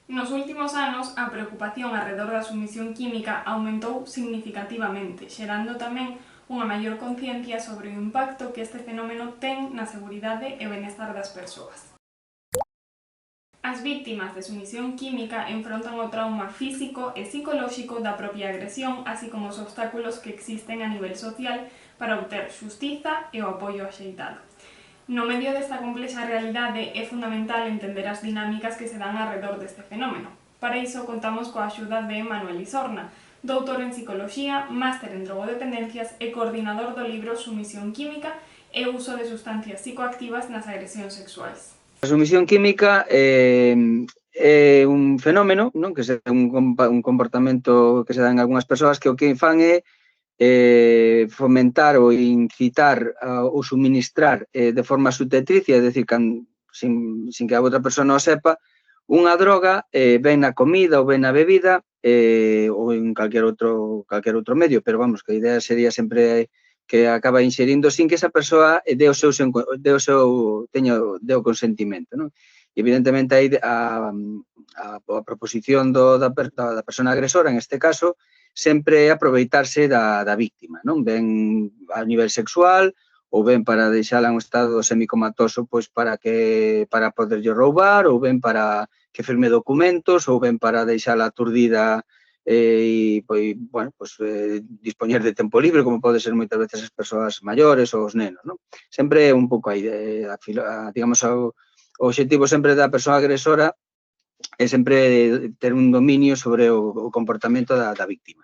Nos últimos anos, a preocupación arredor da submisión química aumentou significativamente, xerando tamén unha maior conciencia sobre o impacto que este fenómeno ten na seguridade e benestar das persoas. As víctimas de submisión química enfrontan o trauma físico e psicolóxico da propia agresión, así como os obstáculos que existen a nivel social para obter xustiza e o apoio axeitado. No medio desta complexa realidade é fundamental entender as dinámicas que se dan arredor deste fenómeno. Para iso contamos coa axuda de Manuel Isorna, doutor en Psicoloxía, máster en drogodependencias e coordinador do libro Submisión química e uso de sustancias psicoactivas nas agresións sexuais. A submisión química é un fenómeno, non? Que é un comportamento que se dá en algunhas persoas que o que fan é fomentar ou incitar ou suministrar de forma subtertricia, é dicir, sin que a outra persona o sepa, unha droga ben na comida ou ben na bebida ou en calquer outro medio, pero vamos, que a idea sería sempre que acaba inserindo sin que esa persoa dé o consentimento, non? E evidentemente aí a proposición da persona agresora, en este caso, sempre é aproveitarse da víctima, non? Ben a nivel sexual ou ben para deixala en un estado semicomatoso pois para poderlle roubar ou ben para que firme documentos ou ben para deixala aturdida e, bueno, dispoñer de tempo libre, como pode ser moitas veces as persoas maiores ou os nenos, non? Sempre é un pouco aí, digamos, o obxectivo sempre da persoa agresora é sempre ter un dominio sobre o comportamento da víctima.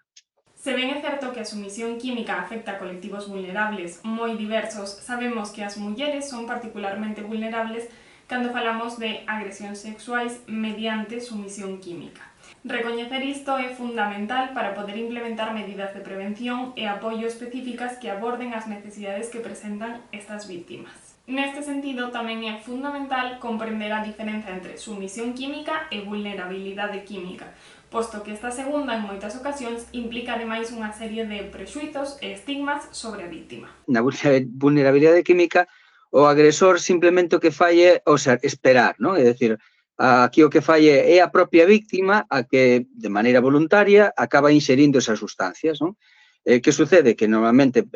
Se ben é certo que a submisión química afecta a colectivos vulnerables moi diversos, sabemos que as mulleres son particularmente vulnerables cando falamos de agresións sexuais mediante submisión química. Recoñecer isto é fundamental para poder implementar medidas de prevención e apoio específicas que aborden as necesidades que presentan estas víctimas. Neste sentido, tamén é fundamental comprender a diferenza entre submisión química e vulnerabilidade química, posto que esta segunda, en moitas ocasións, implica ademais unha serie de prexuizos e estigmas sobre a víctima. Na vulnerabilidade química, o agresor simplemente o que fai é, esperar, non? É dicir, aquí o que fai é a propia víctima a que, de maneira voluntaria, acaba inserindo esas sustancias, non? Que sucede? Que normalmente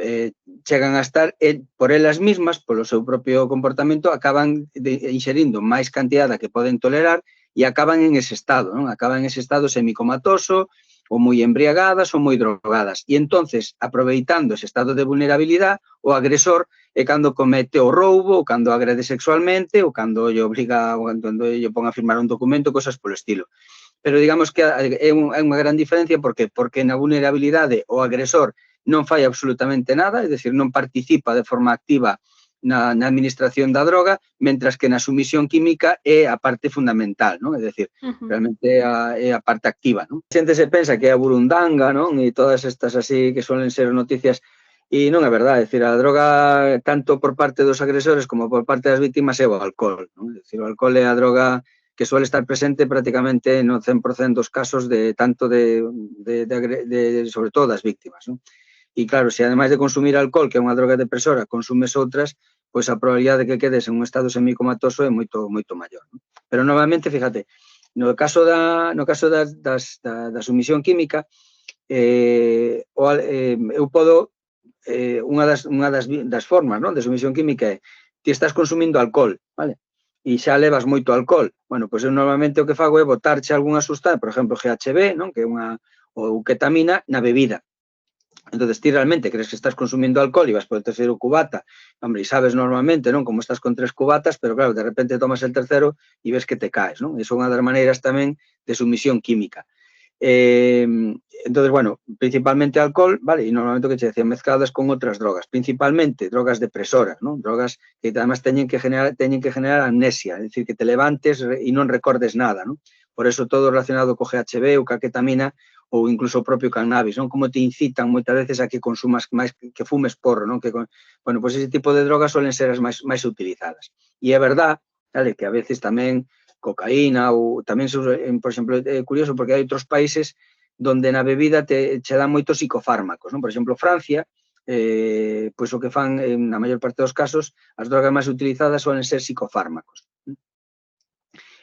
chegan a estar por elas mismas, polo seu propio comportamento, acaban inserindo máis cantidad da que poden tolerar e acaban en ese estado, non? Acaban en ese estado semicomatoso, ou moi embriagadas ou moi drogadas. E entonces, aproveitando ese estado de vulnerabilidade, o agresor é cando comete o roubo, ou cando agrede sexualmente, ou cando lle obliga, ou cando lle pon a firmar un documento, cosas polo estilo. Pero digamos que é unha gran diferencia porque na vulnerabilidade o agresor non fai absolutamente nada, é dicir, non participa de forma activa na administración da droga, mentras que na submisión química é a parte fundamental, non? É dicir, realmente é a parte activa, non? A xente se pensa que é a burundanga, non? E todas estas así que suelen ser noticias, e non é verdade, é dicir, a droga tanto por parte dos agresores como por parte das víctimas é o alcohol, non? É dicir, o alcohol é a droga que suele estar presente prácticamente no 100% dos casos de tanto sobre todo das víctimas, non? E claro, se ademais de consumir alcohol, que é unha droga depresora, consumes outras, pois a probabilidade de que quedes en un estado semicomatoso é moito maior, non? Pero novamente, fíjate, no caso da submisión química, eu podo, unha das formas, non, de submisión química é ti estás consumindo alcohol, vale? E xa levas moito alcohol. Bueno, pois eu normalmente o que fago é botarche algunha sustancia, por exemplo, GHB, non, que é ou ketamina, na bebida. Entón, ti realmente crees que estás consumindo alcohol e vas por o terceiro cubata, hombre, e sabes normalmente, non, como estás con 3 cubatas, pero claro, de repente tomas el terceiro e ves que te caes, non? Iso é unha das maneiras tamén de submisión química. Entonces, bueno, principalmente alcohol, vale, e normalmente o que che decía, mezcladas con outras drogas, principalmente drogas depresoras, non? Drogas que además teñen que generar amnesia, é dicir, que te levantes e non recordes nada, non? Por eso todo relacionado co GHB ou ca ketamina ou incluso o propio cannabis, non? Como te incitan moitas veces a que consumas máis, que fumes porro, non? Bueno, pois ese tipo de drogas suelen ser as máis utilizadas. E é verdad, vale, que a veces tamén cocaína ou tamén, por exemplo, é curioso porque hai outros países donde na bebida che dan moitos psicofármacos, non? Por exemplo, Francia, pois o que fan, na maior parte dos casos, as drogas máis utilizadas suelen ser psicofármacos.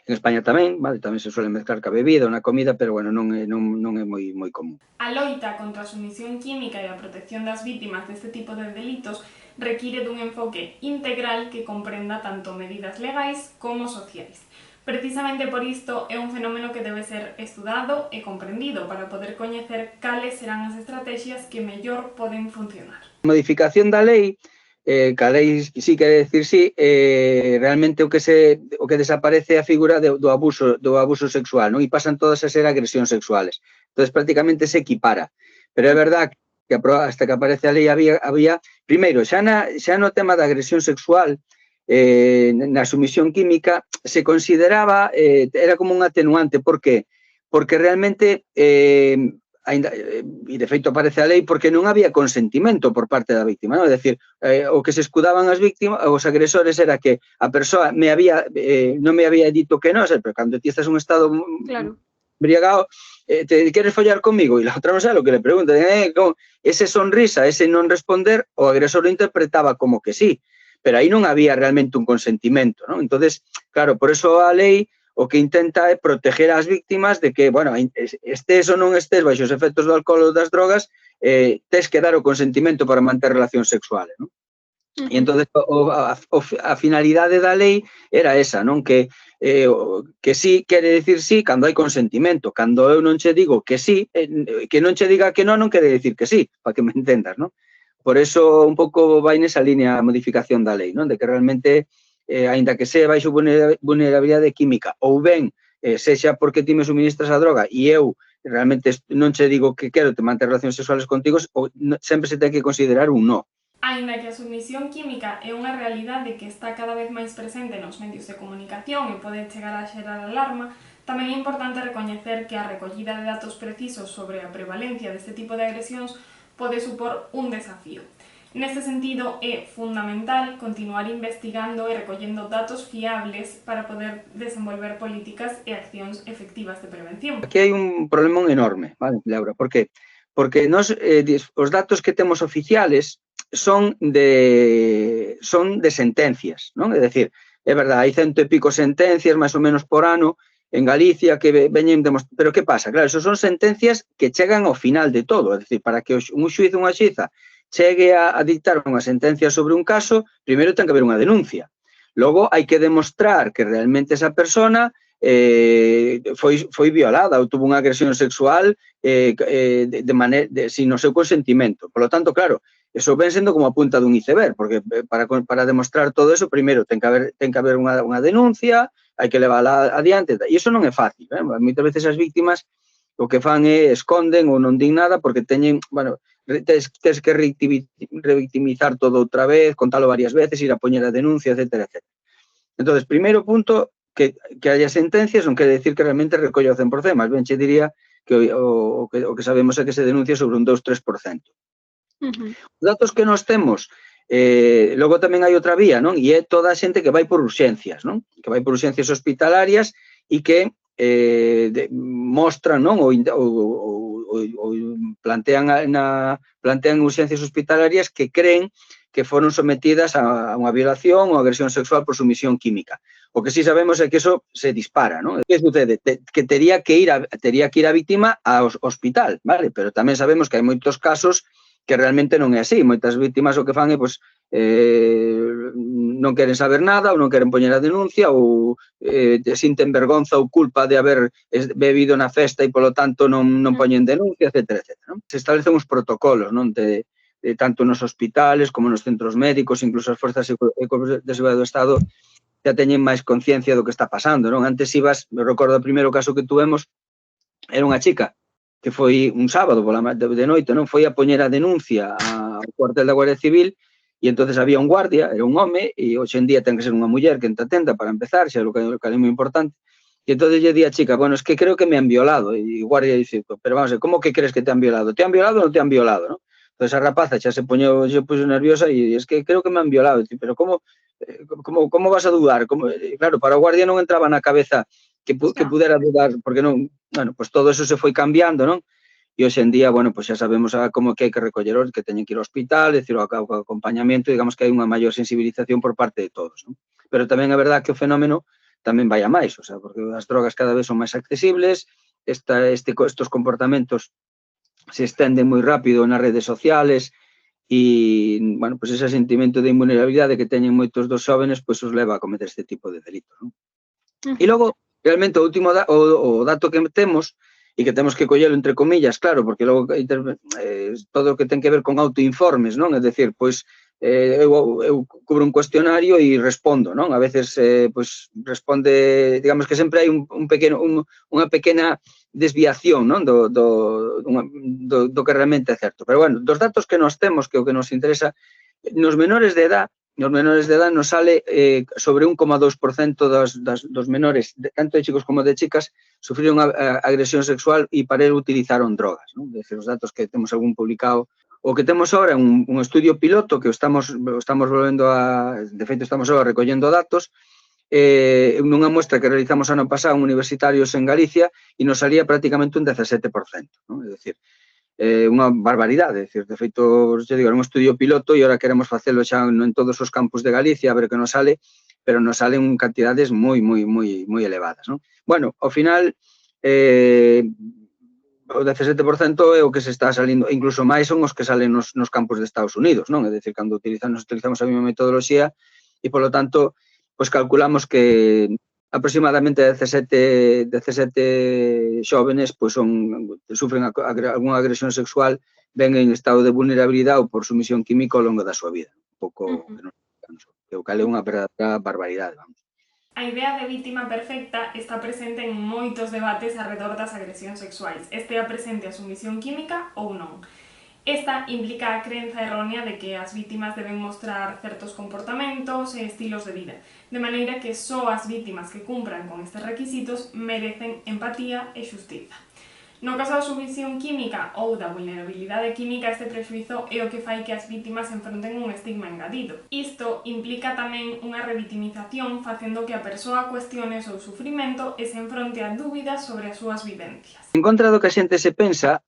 En España tamén, vale, tamén se suele mezclar ca bebida ou na comida, pero bueno, non é moi común. A loita contra a sumisión química e a protección das vítimas deste tipo de delitos require dun enfoque integral que comprenda tanto medidas legais como sociais. Precisamente por isto é un fenómeno que debe ser estudado e comprendido para poder coñecer cales serán as estrategias que mellor poden funcionar. A modificación da lei, que a lei sí quere decir sí, realmente o que desaparece é a figura do abuso sexual, non? E pasan todas a ser agresións sexuales. Entonces prácticamente se equipara. Pero é verdad que hasta que aparece a lei había primeiro, xa no tema da agresión sexual, na sumisión química se consideraba, era como un atenuante. Por que? Porque realmente ainda, e de feito aparece a lei porque non había consentimento por parte da víctima, non? É dicir, o que se escudaban as víctimas, os agresores, era que a persoa non me había dito que non, pero cando ti estás en un estado embriagado, te queres follar comigo, e la outra non sabe o que le pregunta, ese sonrisa, ese non responder, o agresor lo interpretaba como que sí, pero aí non había realmente un consentimento, non? Entonces, claro, por eso a lei o que intenta é proteger as víctimas de que, bueno, estés ou non estés baixo os efectos do alcohol ou das drogas, tes que dar o consentimento para manter relacións sexuales, non? E entón, a finalidade da lei era esa, non? Que sí quere decir sí cando hai consentimento. Cando eu non che digo que sí, que non che diga que non quere decir que sí, para que me entendas, non? Por eso un pouco vai nesa línea a modificación da lei, non? De que realmente aínda que sea baixo vulnerabilidade química, ou ben sexa porque ti me suministras a droga e eu realmente non che digo que quero te manter relacións sexuales contigo, sempre se ten que considerar un no. Aínda que a sumisión química é unha realidade que está cada vez máis presente nos medios de comunicación e pode chegar a xerar alarma, tamén é importante recoñecer que a recollida de datos precisos sobre a prevalencia deste tipo de agresións pode supor un desafío. Neste sentido, é fundamental continuar investigando e recollendo datos fiables para poder desenvolver políticas e accións efectivas de prevención. Aquí hai un problema enorme, vale, Laura? Por que? Porque os datos que temos oficiales son de sentencias, non? É dicir, é verdade, hai 100 e pico sentencias máis ou menos por ano en Galicia que veñen demostrando. Pero que pasa? Claro, esos son sentencias que chegan ao final de todo, é dicir, para que un xuiz ou unha xiza chegue a dictar unha sentencia sobre un caso, primeiro ten que haber unha denuncia. Logo, hai que demostrar que realmente esa persona foi violada ou tuvo unha agresión sexual sin o seu consentimento. Por lo tanto, claro, eso ven sendo como a punta dun iceberg, porque para demostrar todo eso, primeiro ten que haber unha denuncia, hai que levála adiante, e iso non é fácil. Moitas veces as víctimas o que fan é esconden ou non din nada porque teñen, bueno, tes que revictimizar todo outra vez, contalo varias veces, ir a poñer a denuncia, etc. Entón, primeiro punto, que haya sentencias non quere decir que realmente recolla o 100%, máis ben che diría que o que sabemos é que se denuncia sobre un 2-3%. Os datos que nós temos, logo tamén hai outra vía, non? E é toda a xente que vai por urxencias, non? Que vai por urxencias hospitalarias e que mostran, non? Ou plantean urxencias hospitalarias que creen que foron sometidas a unha violación ou agresión sexual por sumisión química. O que sí sabemos é que eso se dispara, non? Que sucede? Que tería que ir a víctima ao hospital, vale? Pero tamén sabemos que hai moitos casos que realmente non é así. Moitas víctimas o que fan é, pois, non queren saber nada ou non queren poñer a denuncia ou sinten vergonza ou culpa de haber bebido na festa e, polo tanto, non poñen denuncia, etc. Se establecen uns protocolos, non? Tanto nos hospitales como nos centros médicos, incluso as forzas de seguridade do Estado já teñen máis conciencia do que está pasando, non? Antes ibas, me recordo o primeiro caso que tuvemos, era unha chica que foi un sábado de noite, non? Foi a poñer a denuncia ao cuartel da Guardia Civil e entonces había un guardia, era un home, e hoxe en día ten que ser unha muller que te atenda para empezar, xa é o que é moi importante. E entonces lle di a chica, bueno, es que creo que me han violado. E o guardia dice, pero vamos a ver, como que crees que te han violado? ¿Te han violado ou non te han violado, non? Entón, a rapaza xa se puxo nerviosa e es que creo que me han violado. Pero como vas a dudar? Claro, para o guardia non entraba na cabeza que pudera dudar, porque non, bueno, pues todo eso se foi cambiando, non? E hoxe en día, bueno, pues xa sabemos como que hai que recoller, que teñen que ir ao hospital, decir, o acompañamento, digamos que hai unha maior sensibilización por parte de todos, non? Pero tamén é verdad que o fenómeno tamén vai a máis, o sea, porque as drogas cada vez son máis accesibles, estos comportamentos se estenden moi rápido nas redes sociales e, bueno, pues ese sentimento de invulnerabilidade que teñen moitos dos xóvenes, pues os leva a cometer este tipo de delitos, non? E logo, realmente, o último dato que temos, e que temos que collelo entre comillas, claro, porque logo todo o que ten que ver con autoinformes, non? É dicir, pois, eu cubro un cuestionario e respondo, non? A veces, pois, responde, digamos que sempre hai unha pequena desviación, non? Do que realmente é certo. Pero, bueno, dos datos que nos temos, que é o que nos interesa, nos menores de edad nos sale sobre 1,2% dos menores, tanto de chicos como de chicas, sufriron agresión sexual e para ello utilizaron drogas, non? É dicir, os datos que temos algún publicado. O que temos agora é un estudio piloto que estamos volvendo a... De feito, estamos agora recollendo datos nunha muestra que realizamos ano pasado en universitarios en Galicia e nos salía prácticamente un 17%, non? É dicir, unha barbaridade, é dicir, de feito, eu digo, era un estudio piloto e agora queremos facelo xa en todos os campus de Galicia, a ver que nos sale, pero nos salen cantidades moi elevadas, non? Bueno, ao final, o 17% é o que se está salindo, incluso máis son os que salen nos campus de Estados Unidos, non? É dicir, cando utilizamos a mesma metodoloxía e, polo tanto, pois calculamos que aproximadamente 17 xóvenes pois sufren algunha agresión sexual, ven en estado de vulnerabilidade ou por sumisión química ao longo da súa vida. Un pouco, que o cal é unha verdadeira barbaridade, vamos. A idea de vítima perfecta está presente en moitos debates arredor das agresións sexuais, estea presente a sumisión química ou non. Esta implica a crenza errónea de que as vítimas deben mostrar certos comportamentos e estilos de vida, de maneira que só as vítimas que cumpran con estes requisitos merecen empatía e xustiza. No caso da sumisión química ou da vulnerabilidade química, este prexuízo é o que fai que as vítimas enfronten un estigma engadido. Isto implica tamén unha revitimización, facendo que a persoa cuestione o seu sufrimento e se enfronte a dúbidas sobre as súas vivencias. En contra do que a xente se pensa,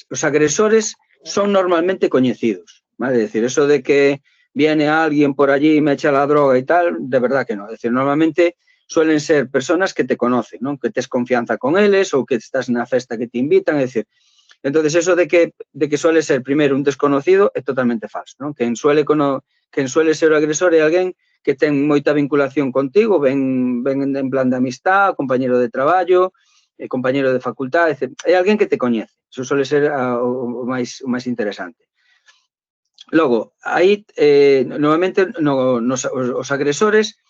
os agresores son normalmente coñecidos, vale? É dicir, eso de que viene alguén por allí e me echa la droga e tal, de verdad que non. É dicir, normalmente suelen ser personas que te conocen, non? Que tes confianza con eles ou que estás na festa que te invitan, é dicir, entonces eso de que suele ser primeiro un desconocido é totalmente falso, non? Quen suele ser o agresor é alguén que ten moita vinculación contigo, ven en plan de amistad, compañero de traballo, compañero de facultad, etc. É alguén que te coñece, eso suele ser o máis interesante. Logo, aí, normalmente, os agresores,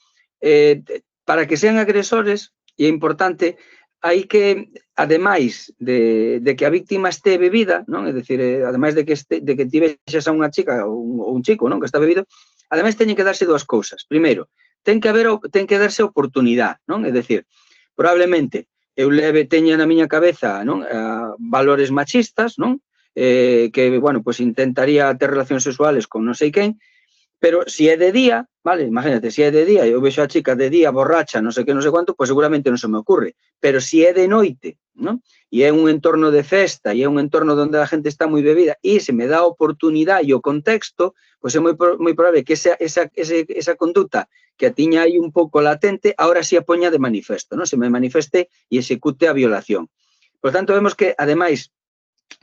para que sean agresores, e é importante, hai que, ademais de que a víctima este bebida, non? É dicir, ademais de que ti vexas a unha chica ou un chico, non? Que está bebido, ademais teñen que darse dúas cousas. Primeiro, ten que darse oportunidade, non? É dicir, probablemente eu teña na miña cabeza, non? Valores machistas, non? Que, bueno, pues intentaría ter relacións sexuales con non sei quen, pero se é de día, vale, imagínate, se é de día e eu vexo a chica de día borracha, non sei que, non sei cuánto, pois seguramente non se me ocurre. Pero se é de noite, non? E é un entorno de festa, e é un entorno onde a xente está moi bebida, e se me dá a oportunidade e o contexto, pois é moi probable que esa conduta que a tiña aí un pouco latente, ahora si a poña de manifesto, non? Se me manifeste e execute a violación. Por tanto, vemos que, ademais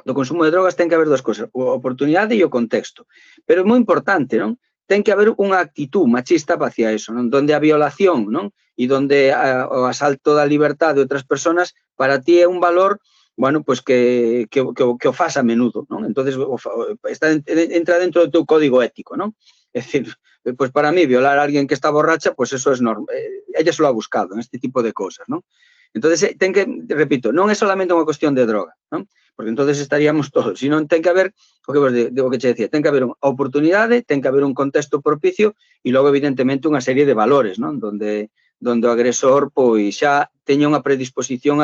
do consumo de drogas, ten que haber dúas cousas, a oportunidade e o contexto. Pero é moi importante, non? Ten que haber unha actitud machista hacia eso, non? Donde a violación, non? E donde o asalto da liberdade de outras persoas para ti é un valor, bueno, pues que o fas a menudo, non? Entonces entra dentro do teu código ético, non? É dicir, pues para mí violar a alguén que está borracha, pues eso es normal. Ella se lo ha buscado en este tipo de cosas, non? Entonces, repito, non é solamente unha cuestión de droga, non? Porque entonces estaríamos todos, sino ten que haber, o que che decía, ten que haber unha oportunidade, ten que haber un contexto propicio e logo, evidentemente, unha serie de valores, non? Donde o agresor, pois, xa teña unha predisposición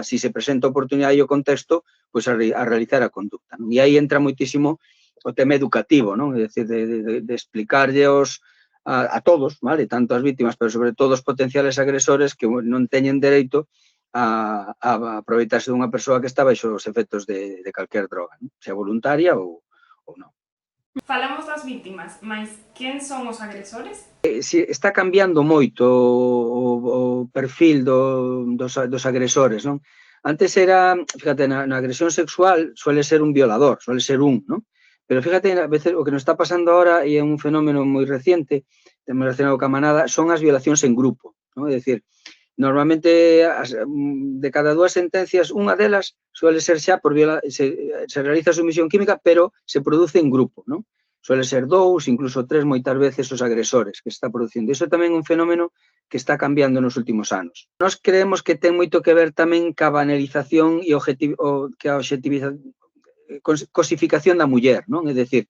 si se presenta a oportunidade e o contexto, pois, a realizar a conducta, non? E aí entra moitísimo o tema educativo, non? É dicir, de explicarlle a todos, vale? Tanto as vítimas, pero sobre todo os potenciales agresores que non teñen dereito a aproveitarse dunha persoa que está baixo os efectos de calquer droga, non? Sea voluntaria ou non. Falamos das vítimas, mas quen son os agresores? Está cambiando moito o perfil dos agresores, non? Antes era, fíjate, na agresión sexual suele ser un violador, suele ser non? Pero fíjate, a veces o que nos está pasando ahora, e é un fenómeno moi reciente, relacionado ca manada, son as violacións en grupo, non? É dicir, normalmente de cada dúas sentencias, unha delas suele ser xa por se realiza a sumisión química, pero se produce en grupo, non? Suele ser 2, incluso 3 moitas veces os agresores que se está producindo. Iso tamén é un fenómeno que está cambiando nos últimos anos. Nós creemos que ten moito que ver tamén ca banalización e que a cosificación da muller, non? É dicir,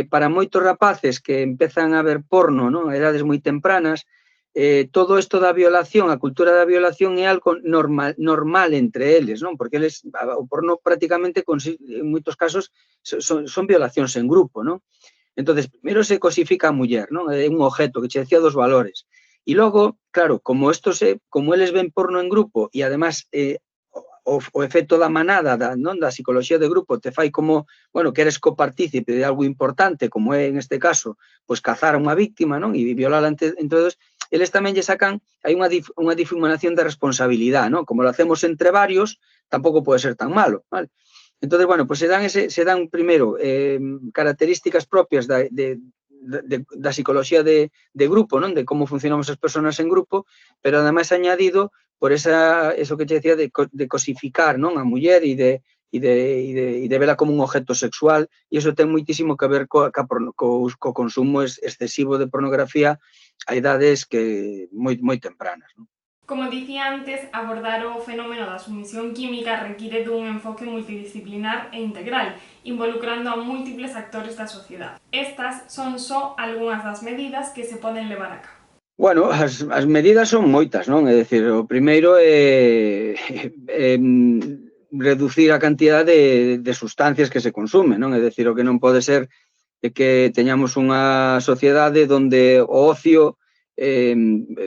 para moitos rapaces que empezan a ver porno, non? A edades moi tempranas, todo isto da violación, a cultura da violación é algo normal entre eles, non? Porque eles, o porno prácticamente, en moitos casos, son violacións en grupo, non? Entonces, primeiro se cosifica a muller, non? É un objeto que che decía dos valores. E logo, claro, como eles ven porno en grupo e además o efecto da manada, non, da psicología de grupo, te fai como, bueno, que eres copartícipe de algo importante, como é en este caso, pois cazar a unha víctima, non, e violala entre todos, eles tamén lle sacan, hai unha difuminación de responsabilidade, non, como lo hacemos entre varios, tampouco pode ser tan malo, vale? Entonces, bueno, pues se dan primeiro características propias da psicología de grupo, non, de como funcionamos as persoas en grupo, pero ademais añadido por eso que te decía de cosificar, non, a muller e de vela como un objeto sexual, e iso ten moitísimo que ver co consumo excesivo de pornografía a idades que moi tempranas, non? Como dicía antes, abordar o fenómeno da sumisión química require dun enfoque multidisciplinar e integral, involucrando a múltiples actores da sociedade. Estas son só algunhas das medidas que se poden levar a cabo. Bueno, as medidas son moitas, non? É dicir, o primeiro é reducir a cantidade de sustancias que se consumen, non? É dicir, o que non pode ser é que teñamos unha sociedade onde o ocio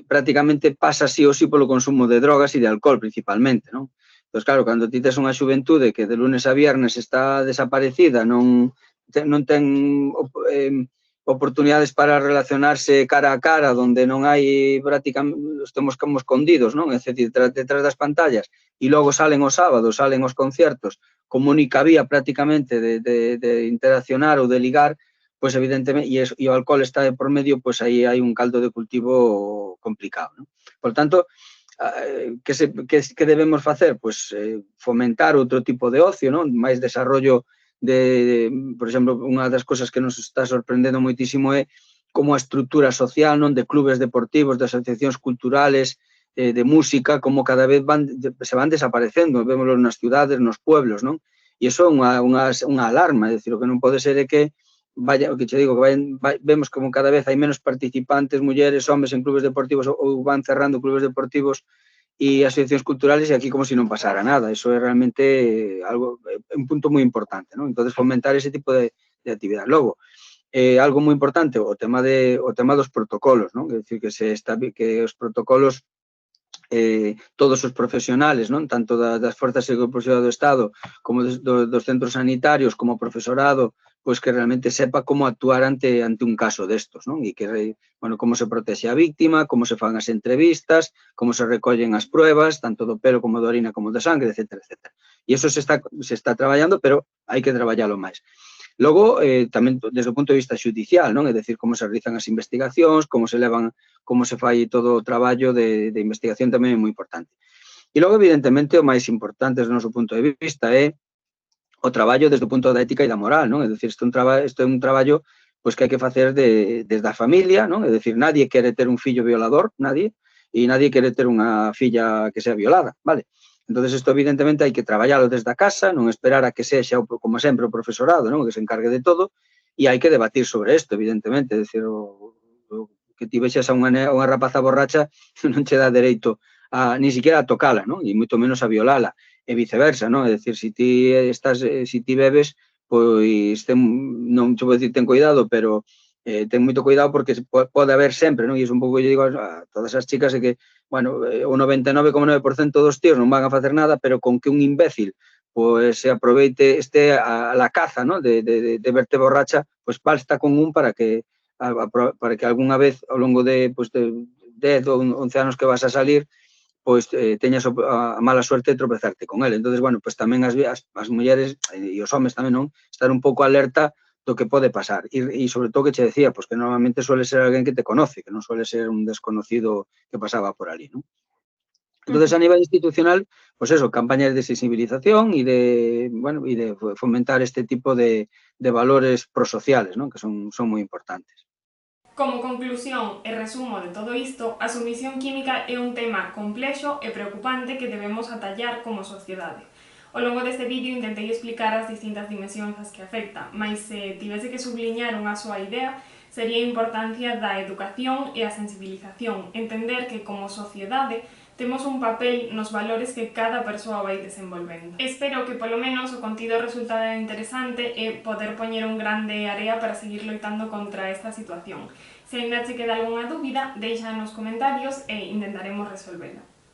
prácticamente pasa sí ou sí polo consumo de drogas e de alcohol principalmente, non? Entón, claro, cando ti tes unha xuventude que de lunes a viernes está desaparecida, non ten oportunidades para relacionarse cara a cara, onde non hai prácticamente, estamos como escondidos, non? É dicir, detrás das pantallas, e logo salen os sábados, salen os conciertos, como única vía prácticamente de interaccionar ou de ligar, pois evidentemente, e o alcohol está de por medio, pois aí hai un caldo de cultivo complicado, non? Por tanto, que debemos facer? Pois fomentar outro tipo de ocio, non? Mais desarrollo por exemplo, unha das cousas que nos está sorprendendo moitísimo é como a estrutura social, non, de clubes deportivos, de asociacións culturales, de música, como cada vez se van desaparecendo, vémoslo nas cidades, nos pueblos, non? E iso é unha alarma, é dicir, o que non pode ser é que o que che digo, que vemos como cada vez hai menos participantes, mulleres, homes en clubes deportivos ou van cerrando clubes deportivos e asociacións culturales e aquí como se non pasara nada. Eso é realmente un punto moi importante, non? Entonces, fomentar ese tipo de actividade. Logo, algo moi importante, o tema dos protocolos, non? É dicir, que os protocolos todos os profesionales, non? Tanto das forzas de seguridade do Estado como dos centros sanitarios, como o profesorado, pois que realmente sepa como actuar ante un caso destos, non? E que, bueno, como se protexe a víctima, como se fan as entrevistas, como se recollen as pruebas, tanto do pelo como da orina como da sangre, etcétera, etcétera. E iso se está traballando, pero hai que traballalo máis. Logo, tamén desde o punto de vista xudicial, non? É dicir, como se realizan as investigacións, como se fai todo o traballo de investigación tamén é moi importante. E logo, evidentemente, o máis importante desde o noso punto de vista é o traballo desde o punto da ética e da moral, non? É dicir, isto é un traballo pois que hai que facer desde a familia, non? É dicir, nadie quere ter un fillo violador, nadie, e nadie quere ter unha filla que sea violada, vale? Entonces, isto evidentemente hai que traballalo desde a casa, non esperar a que sexa, como sempre, o profesorado, non? Que se encargue de todo, e hai que debatir sobre isto, evidentemente, é dicir, que ti vexas a unha rapaza borracha non che dá dereito ni siquiera a tocala, non? E moito menos a violala, e viceversa, non? É dicir, se ti bebes, pois non te vou dicir ten cuidado, pero ten moito cuidado porque pode haber sempre, non? E iso un pouco eu digo a todas as chicas é que, bueno, o 99,9% dos tíos non van a facer nada, pero con que un imbécil pues se aproveite a la caza, ¿no? de verte borracha, pues basta con un para que algunha vez ao longo de 10 ou 11 anos que vas a salir, pois teñas a mala suerte de tropezarte con ele. Entonces, bueno, pues tamén as mulleres e os homes tamén, non? Estar un pouco alerta do que pode pasar. E sobre todo que che decía, pues que normalmente suele ser alguén que te conoce, que non suele ser un desconocido que pasaba por ali, non? Entonces, a nivel institucional, pues eso, campañas de sensibilización y de fomentar este tipo de valores prosociales, ¿no? Que son moi importantes. Como conclusión e resumo de todo isto, a submisión química é un tema complexo e preocupante que debemos atallar como sociedade. Ao longo deste vídeo intentei explicar as distintas dimensións ás que afecta, mas se tivese que subliñar unha soa idea, sería a importancia da educación e a sensibilización, entender que como sociedade temos un papel nos valores que cada persoa vai desenvolvendo. Espero que polo menos o contido resultade interesante e poder poñer un grande area para seguir loitando contra esta situación. Se ainda che queda algunha dúbida, deixa nos comentarios e intentaremos resolvela.